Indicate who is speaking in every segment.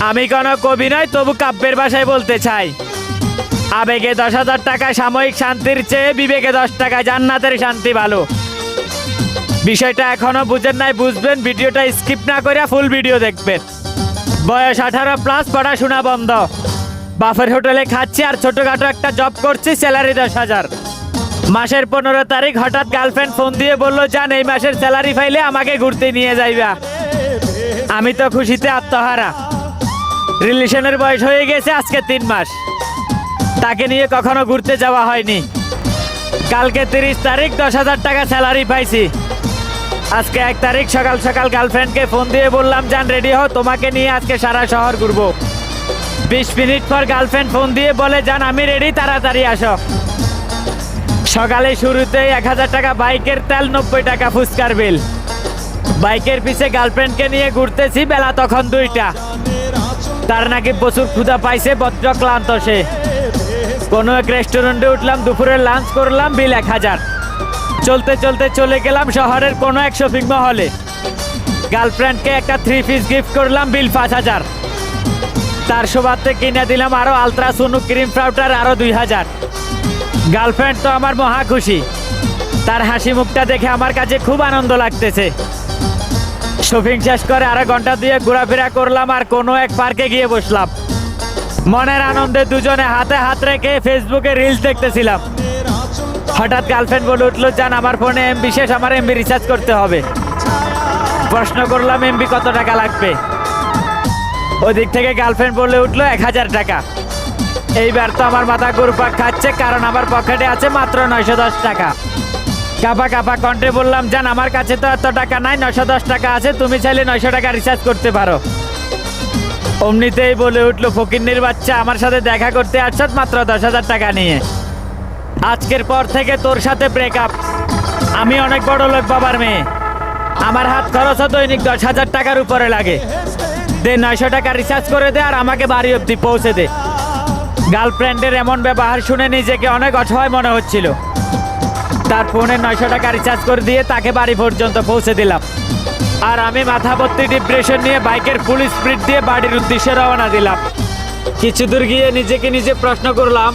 Speaker 1: আমি কোনো কবি নয়, তবু কাব্যের ভাষায় বলতে চাই, আবেগে 10,000 টাকা সাময়িক শান্তির চেয়ে বিবেকে 10 টাকা জান্নাতের শান্তি ভালো। বিষয়টা এখনো বুঝেন নাই, বুঝবেন, ভিডিওটা স্কিপ না করে ফুল ভিডিও দেখবেন। বয়স 18+, পড়াশোনা বন্ধ, বাফের হোটেলে খাচ্ছি আর ছোটখাটো একটা জব করছি, স্যালারি 10,000। মাসের 15 তারিখ হঠাৎ গার্লফ্রেন্ড ফোন দিয়ে বললো, যান এই মাসের স্যালারি পাইলে আমাকে ঘুরতে নিয়ে যাইবা। আমি তো খুশিতে আত্মহারা। রিলেশনের বয়স হয়ে গেছে আজকে 3 মাস, তাকে নিয়ে কখনো ঘুরতে যাওয়া হয়নি। কালকে 30 তারিখ 10,000 টাকা স্যালারি পাইছি। আজকে 1 তারিখ সকাল সকাল গার্লফ্রেন্ডকে ফোন দিয়ে বললাম, যান রেডি হও, তোমাকে নিয়ে আজকে সারা শহর ঘুরবো। 20 মিনিট পর গার্লফ্রেন্ড ফোন দিয়ে বলে, যান আমি রেডি, তাড়াতাড়ি আসো। সকালে শুরুতেই 1,000 টাকা বাইকের তেল, 90 টাকা ফুচকার বিল। বাইকের পিছে গার্লফ্রেন্ডকে নিয়ে ঘুরতেছি, বেলা তখন 2টা। তার নাকি প্রচুর ক্ষুধা পাইছে, বড্ড ক্লান্ত সে। কোনো এক রেস্টুরেন্টে উঠলাম, দুপুরে লাঞ্চ করলাম, বিল 1,000। চলতে চলতে চলে গেলাম শহরের কোনো এক শপিং মহলে। গার্লফ্রেন্ডকে একটা 3 পিস গিফট করলাম, বিল 5,000। তার সুবাদে কিনে দিলাম আরো আলট্রা সোনু ক্রিম পাউডার, আরো 2,000। গার্লফ্রেন্ড তো আমার মহা খুশি, তার হাসি মুখটা দেখে আমার কাছে খুব আনন্দ লাগতেছে। শপিং শেষ করে আরো ঘন্টা দিয়ে ঘোরাফেরা করলাম আর কোনো এক পার্কে গিয়ে বসলাম। মনের আনন্দে দুজনে হাতে হাত রেখে ফেসবুকে রিলস দেখতেছিলাম। হঠাৎ গার্লফ্রেন্ড বলে উঠলো, যান আমার ফোনে এমবি শেষ, আমার এমবি রিচার্জ করতে হবে। প্রশ্ন করলাম, এমবি কত টাকা লাগবে? ওদিক থেকে গার্লফ্রেন্ড বলে উঠলো, 1,000 টাকা। এইবার তো আমার মাথা ঘুরপাক খাচ্ছে, কারণ আমার পকেটে আছে মাত্র 910 টাকা। কাপা কাপা কণ্ঠে বললাম, জান আমার কাছে তো এত টাকা নাই, 910 টাকা আছে, তুমি চাইলে 900 টাকা রিচার্জ করতে পারো। অমনিতেই বলে উঠলো, ফকিন্নির বাচ্চা, আমার সাথে দেখা করতে আসছ মাত্র 10,000 টাকা নিয়ে। আজকের পর থেকে তোর সাথে ব্রেকআপ। আমি অনেক বড় লোক বাবার মেয়ে, আমার হাত খরচ দৈনিক 10,000 টাকার উপরে লাগে। দে 900 টাকা রিচার্জ করে দে আর আমাকে বাড়ি অবধি পৌঁছে দে। গার্লফ্রেন্ডের এমন ব্যবহার শুনে নিজেকে অনেক অসহায় মনে হচ্ছিল। তার ফোনে 900 টাকা রিচার্জ করে দিয়ে তাকে বাড়ি পর্যন্ত পৌঁছে দিলাম। আর আমি মাথা ভর্তি ডিপ্রেশন নিয়ে বাইকের ফুল স্পিড দিয়ে বাড়ির উদ্দেশ্যে রওনা দিলাম। কিছু দূর গিয়ে নিজেকে নিজে প্রশ্ন করলাম,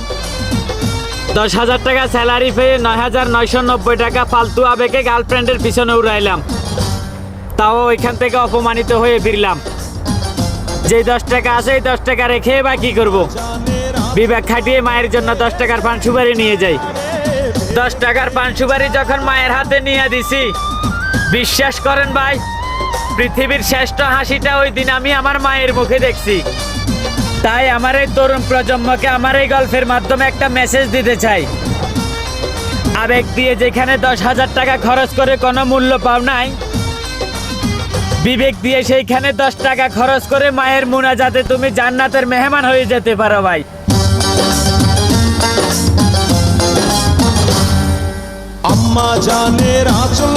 Speaker 1: 10,000 টাকা স্যালারি পেয়ে 9,990 টাকা ফালতু আবেগে গার্লফ্রেন্ডের পিছনে উড়াইলাম। তাও ওইখান থেকে অপমানিত হয়ে ফিরলাম। যেই 10 টাকা আছে এই 10 টাকা রেখে বা কি করবো? বিবেক খাটিয়ে মায়ের জন্য 10 টাকার পান সুপারি নিয়ে যাই। 10 টাকার পান সুপারি যখন মায়ের হাতে নিয়ে দিছি, বিশ্বাস করেন ভাই, পৃথিবীর শ্রেষ্ঠ হাসিটা ওই দিন আমি আমার মায়ের মুখে দেখছি। তাই আমার এই তরুণ প্রজন্মকে আমার এই গল্পের মাধ্যমে একটা মেসেজ দিতে চাই। আবেগ দিয়ে যেখানে 10,000 টাকা খরচ করে কোনো মূল্য পাও নাই, বিবেক দিয়ে সেইখানে 10 টাকা খরচ করে মায়ের মুনাজাতে তুমি জান্নাতের মেহমান হয়ে যেতে পারো ভাই।
Speaker 2: আম্মা জানের আঁচল